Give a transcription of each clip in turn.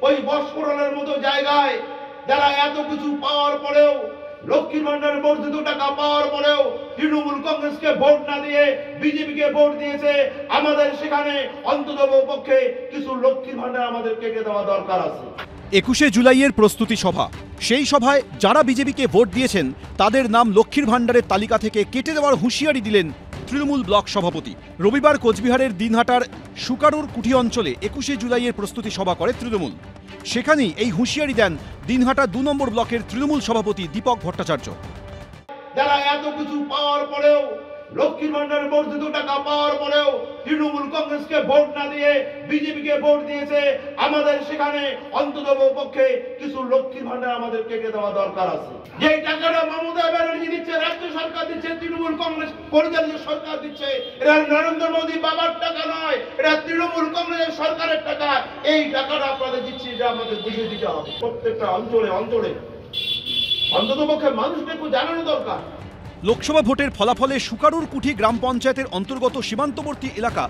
ওই বস্ফোরণের মতো জায়গায় যারা এত কিছু পাওয়ার পরেও, লক্ষ্মীর ভান্ডারের বর্ধিত টাকা পাওয়ার পরেও তৃণমূল কংগ্রেসকে ভোট না দিয়ে বিজেপিকে ভোট দিয়েছে, আমাদের সেখানে অন্তত পক্ষে কিছু লক্ষ্মীর ভান্ডার আমাদের কেটে দেওয়া দরকার আছে। 21শে জুলাইয়ের প্রস্তুতি সভা, সেই সভায় যারা বিজেপিকে ভোট দিয়েছেন তাদের নাম লক্ষ্মীর ভান্ডারের তালিকা থেকে কেটে দেওয়ার হুঁশিয়ারি দিলেন তৃণমূল ব্লক সভাপতি। রবিবার কোচবিহারের দিনহাটার সুকারুর কুঠি অঞ্চলে 21শে জুলাইয়ের প্রস্তুতি সভা করে তৃণমূল। সেখানেই এই হুঁশিয়ারি দেন দিনহাটা 2 নম্বর ব্লকের তৃণমূল সভাপতি দীপক ভট্টাচার্য। যারা এত কিছু পাওয়ার পরেও, লক্ষ্মীর ভান্ডারের বর্ধিত টাকা পাওয়ার পরেও তৃণমূল কংগ্রেসকে ভোট না দিয়ে বিজেপিকে ভোট দিয়েছে, আমাদের সেখানে অন্তত পক্ষে কিছু লক্ষ্মীর ভান্ডার আমাদের কেটে দেওয়া দরকার আছে। যে টাকাটা মমতা ব্যানার্জি দিচ্ছে, রাজ্য সরকার দিচ্ছে, তৃণমূল কংগ্রেস পরিচালিত সরকার দিচ্ছে, এটা নরেন্দ্র মোদী বাবার টাকা নয়, এটা তৃণমূল কংগ্রেসের সরকারের টাকা। এই টাকাটা আপনাদের দিচ্ছি, এটা আমাদের বুঝিয়ে দিতে হবে। প্রত্যেকটা অঞ্চলে অঞ্চলে অন্তত পক্ষে মানুষকে একটু জানানো দরকার। লোকসভা ভোটের ফলাফলে সুকারুর কুঠি গ্রাম পঞ্চায়েতের অন্তর্গত সীমান্তবর্তী এলাকা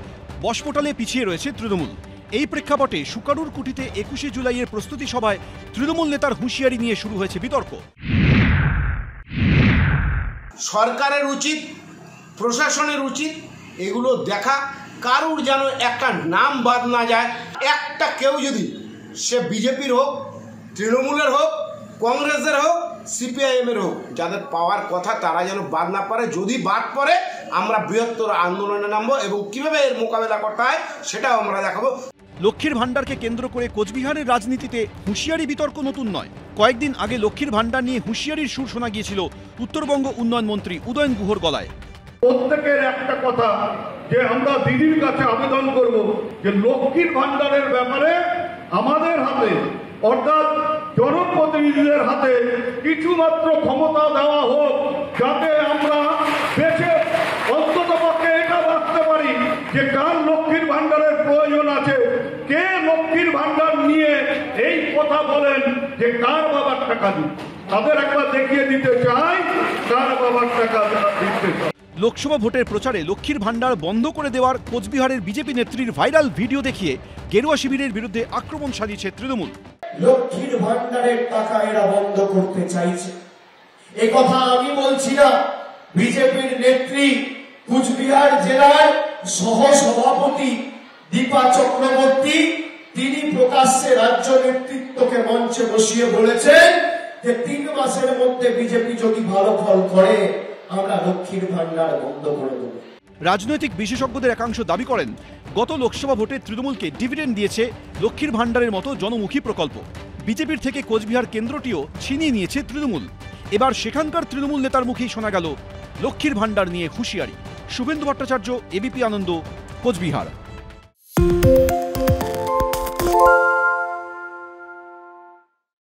বস্ফোটালে পিছিয়ে রয়েছে তৃণমূল। এই প্রেক্ষাপটে সুকারুর কুঠিতে 21শে জুলাইয়ের প্রস্তুতি সভায় তৃণমূল নেতার হুঁশিয়ারি নিয়ে শুরু হয়েছে বিতর্ক। সরকারের উচিত, প্রশাসনের উচিত এগুলো দেখা, কারুর যেন একটা নাম বাদ না যায়। একটা কেউ যদি সে বিজেপির হোক, তৃণমূলের হোক, কংগ্রেসের হোক, সিপিআইএমের হোক, যাদের পাওয়ার কথা তারা যেন বাদ না পারে। যদি বাদ পড়ে আমরা বৃহত্তর আন্দোলনে নামবো এবং কিভাবে এর মোকাবেলা করতে হয় সেটাও আমরা দেখাবো। লক্ষ্মীর ভান্ডারকে কেন্দ্র করে কোচবিহারের রাজনীতিতে হুঁশিয়ারি বিতর্ক নতুন নয়। কয়েকদিন আগে লক্ষ্মীর ভান্ডার নিয়ে হুঁশিয়ারির সুর শোনা গিয়েছিল উত্তরবঙ্গ উন্নয়ন মন্ত্রী উদয়ন গুহর গলায়। প্রত্যেকের একটা কথা যে আমরা দিদির কাছে আবেদন করব যে লক্ষ্মীর ভান্ডারের ব্যাপারে আমাদের হাতে, অর্থাৎ জনপ্রতিনিধিদের হাতে কিছুমাত্র ক্ষমতা দেওয়া হোক, যাতে আমরা দেশে অন্তত পক্ষে এটা বাঁচতে পারি যে কার লক্ষ্মীর ভান্ডারের প্রয়োজন আছে, কে লক্ষ্মীর ভান্ডার নিয়ে এই কথা বলেন যে কার বাবার টাকা দিন, তাদের একবার দেখিয়ে দিতে চাই কার বাবার টাকা দিতে চাই। লোকসভা ভোটের প্রচারে লক্ষ্মীর ভান্ডার বন্ধ করে দেওয়ার কোচবিহারের বিজেপি নেত্রীর ভাইরাল ভিডিও দেখিয়ে গেরুয়া শিবিরের বিরুদ্ধে আক্রমণ সাজিয়েছে তৃণমূল। লক্ষ্মীর ভান্ডারের টাকা এরা বন্ধ করতে চাইছে, এ কথা আমি বলছি না। বিজেপির নেত্রী কুচবিহার জেলার সহ সভাপতি দীপা চক্রবর্তী, তিনি প্রকাশ্যে রাজ্য নেতৃত্বকে মঞ্চে বসিয়ে বলেছেন যে 3 মাসের মধ্যে বিজেপি যদি ভালো ফল করে আমরা লক্ষ্মীর ভান্ডার বন্ধ করে দেব। রাজনৈতিক বিশেষজ্ঞদের একাংশ দাবি করেন, গত লোকসভা ভোটে তৃণমূলকে ডিভিডেন্ড দিয়েছে লক্ষ্মীর ভান্ডারের মতো জনমুখী প্রকল্প। বিজেপির থেকে কোচবিহার কেন্দ্রটিও ছিনিয়ে নিয়েছে তৃণমূল। এবার সেখানকার তৃণমূল নেতার মুখেই শোনা গেল লক্ষ্মীর ভান্ডার নিয়ে হুঁশিয়ারি। শুভেন্দু ভট্টাচার্য, এবিপি আনন্দ, কোচবিহার।